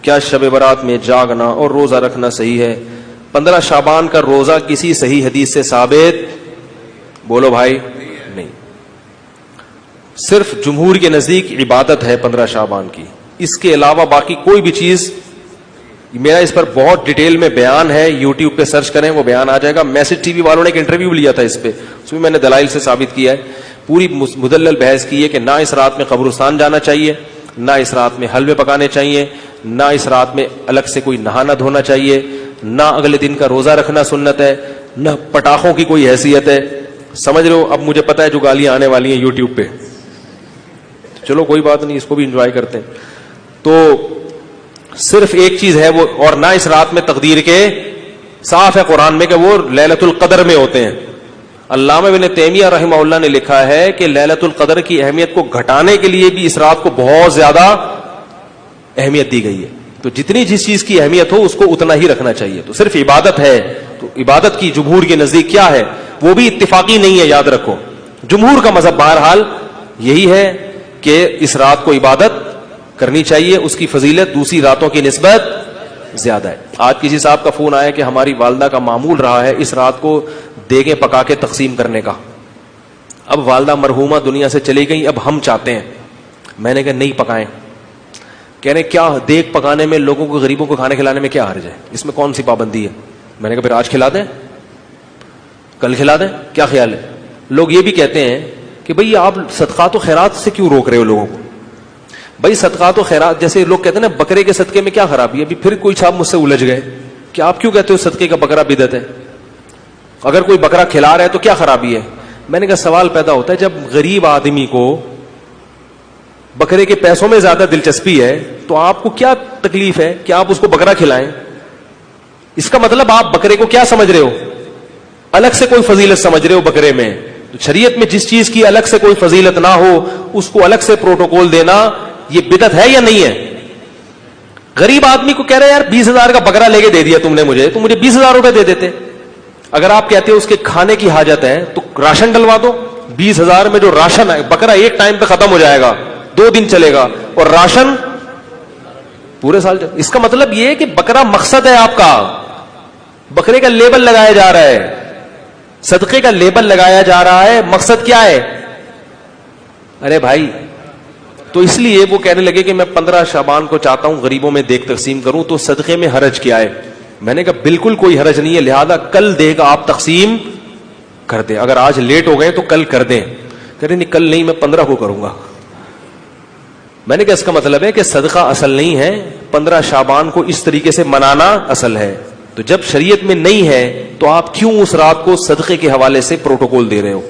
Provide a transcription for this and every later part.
کیا شب برات میں جاگنا اور روزہ رکھنا صحیح ہے؟ 15 شعبان کا روزہ کسی صحیح حدیث سے ثابت بولو بھائی نہیں. صرف جمہور کے نزدیک عبادت ہے 15 شعبان کی, اس کے علاوہ باقی کوئی بھی چیز. میرا اس پر بہت ڈیٹیل میں بیان ہے, یوٹیوب پہ سرچ کریں وہ بیان آ جائے گا. میسج ٹی وی والوں نے ایک انٹرویو لیا تھا اس پہ, اس میں نے دلائل سے ثابت کیا ہے, پوری مدلل بحث کی ہے کہ نہ اس رات میں قبرستان جانا چاہیے, نہ اس رات میں حلوے پکانے چاہیے, نہ اس رات میں الگ سے کوئی نہانا دھونا چاہیے, نہ اگلے دن کا روزہ رکھنا سنت ہے, نہ پٹاخوں کی کوئی حیثیت ہے. سمجھ رہے ہو؟ اب مجھے پتا ہے جو گالیاں آنے والی ہیں یوٹیوب پہ, چلو کوئی بات نہیں, اس کو بھی انجوائے کرتے ہیں. تو صرف ایک چیز ہے وہ, اور نہ اس رات میں تقدیر کے, صاف ہے قرآن میں کہ وہ لیلۃ القدر میں ہوتے ہیں. علامہ ابن تیمیہ رحمہ اللہ نے لکھا ہے کہ لیلۃ القدر کی اہمیت کو گھٹانے کے لیے بھی اس رات کو بہت زیادہ اہمیت دی گئی ہے. تو جتنی جس چیز کی اہمیت ہو اس کو اتنا ہی رکھنا چاہیے. تو صرف عبادت ہے, تو عبادت کی جمہور کے نزدیک کیا ہے وہ بھی اتفاقی نہیں ہے, یاد رکھو. جمہور کا مذہب بہرحال یہی ہے کہ اس رات کو عبادت کرنی چاہیے, اس کی فضیلت دوسری راتوں کی نسبت زیادہ ہے. آج کسی صاحب کا فون آیا کہ ہماری والدہ کا معمول رہا ہے اس رات کو دیگیں پکا کے تقسیم کرنے کا. اب والدہ مرحومہ دنیا سے چلی گئی, اب ہم چاہتے ہیں. میں نے کہا نہیں پکائیں. کہہ رہے کیا دیگ پکانے میں لوگوں کو, غریبوں کو کھانے کھلانے میں کیا حرج ہے, اس میں کون سی پابندی ہے؟ میں نے کہا پھر آج کھلا دیں, کل کھلا دیں, کیا خیال ہے؟ لوگ یہ بھی کہتے ہیں کہ بھئی آپ صدقات و خیرات سے کیوں روک رہے ہو لوگوں کو؟ بھئی صدقات و خیرات, جیسے لوگ کہتے ہیں نا بکرے کے صدقے میں کیا خرابی ہے. ابھی پھر کوئی صاحب مجھ سے الجھ گئے کہ آپ کیوں کہتے ہو صدقے کا بکرا بدعت ہے, اگر کوئی بکرا کھلا رہا ہے تو کیا خرابی ہے؟ میں نے کہا سوال پیدا ہوتا ہے, جب غریب آدمی کو بکرے کے پیسوں میں زیادہ دلچسپی ہے تو آپ کو کیا تکلیف ہے کہ آپ اس کو بکرا کھلائیں؟ اس کا مطلب آپ بکرے کو کیا سمجھ رہے ہو, الگ سے کوئی فضیلت سمجھ رہے ہو بکرے میں. شریعت میں جس چیز کی الگ سے کوئی فضیلت نہ ہو اس کو الگ سے پروٹوکول دینا یہ بدعت ہے یا نہیں ہے؟ غریب آدمی کو کہہ رہے یار 20,000 کا بکرا لے کے دے دیا تم نے مجھے, تو مجھے 20,000 روپے دے دیتے. اگر آپ کہتے ہو اس کے کھانے کی حاجت ہے تو راشن ڈلوا دو. 20,000 میں جو راشن ہے, بکرا ایک ٹائم پہ ختم ہو جائے گا, 2 دن چلے گا, اور راشن پورے سال. اس کا مطلب یہ ہے کہ بکرا مقصد ہے آپ کا, بکرے کا لیبل لگایا جا رہا ہے, صدقے کا لیبل لگایا جا رہا ہے, مقصد کیا ہے؟ ارے بھائی, تو اس لیے وہ کہنے لگے کہ میں 15 شعبان کو چاہتا ہوں غریبوں میں دیگ تقسیم کروں, تو صدقے میں حرج کیا ہے؟ میں نے کہا بالکل کوئی حرج نہیں ہے, لہذا کل دیگ آپ تقسیم کر دیں, اگر آج لیٹ ہو گئے تو کل کر دیں. کہہ رہے نہیں کل نہیں, میں 15 کو کروں گا. میں نے کہا اس کا مطلب ہے کہ صدقہ اصل نہیں ہے, 15 شعبان کو اس طریقے سے منانا اصل ہے. تو جب شریعت میں نہیں ہے تو آپ کیوں اس رات کو صدقے کے حوالے سے پروٹوکول دے رہے ہو؟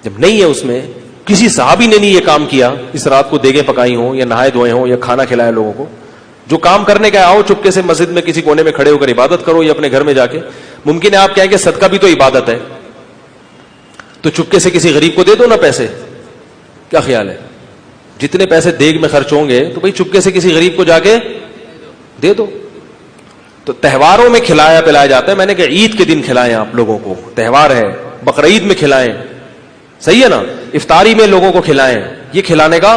جب نہیں ہے, اس میں کسی صحابی نے نہیں یہ کام کیا, اس رات کو دیگیں پکائی ہوں یا نہائے دھوئے ہوں یا کھانا کھلایا لوگوں کو. جو کام کرنے کا آؤ چپکے سے مسجد میں کسی کونے میں کھڑے ہو کر عبادت کرو, یا اپنے گھر میں جا کے. ممکن ہے آپ کہیں کہ صدقہ بھی تو عبادت ہے, تو چپکے سے کسی غریب کو دے دو نا پیسے. کیا خیال ہے؟ جتنے پیسے دیگ میں خرچ ہوں گے تو بھائی چپکے سے کسی غریب کو جا کے دے دو. تو تہواروں میں کھلایا پلایا جاتا ہے. میں نے کہا عید کے دن کھلائیں آپ لوگوں کو, تہوار ہے, بقرعید میں کھلائیں, صحیح ہے نا, افطاری میں لوگوں کو کھلائیں, یہ کھلانے کا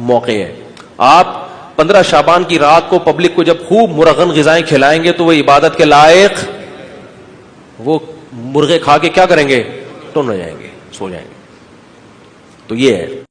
موقع ہے. آپ 15 شعبان کی رات کو پبلک کو جب خوب مرغن غذائیں کھلائیں گے تو وہ عبادت کے لائق, وہ مرغے کھا کے کیا کریں گے, ٹن ہو جائیں گے, سو جائیں گے. تو یہ ہے.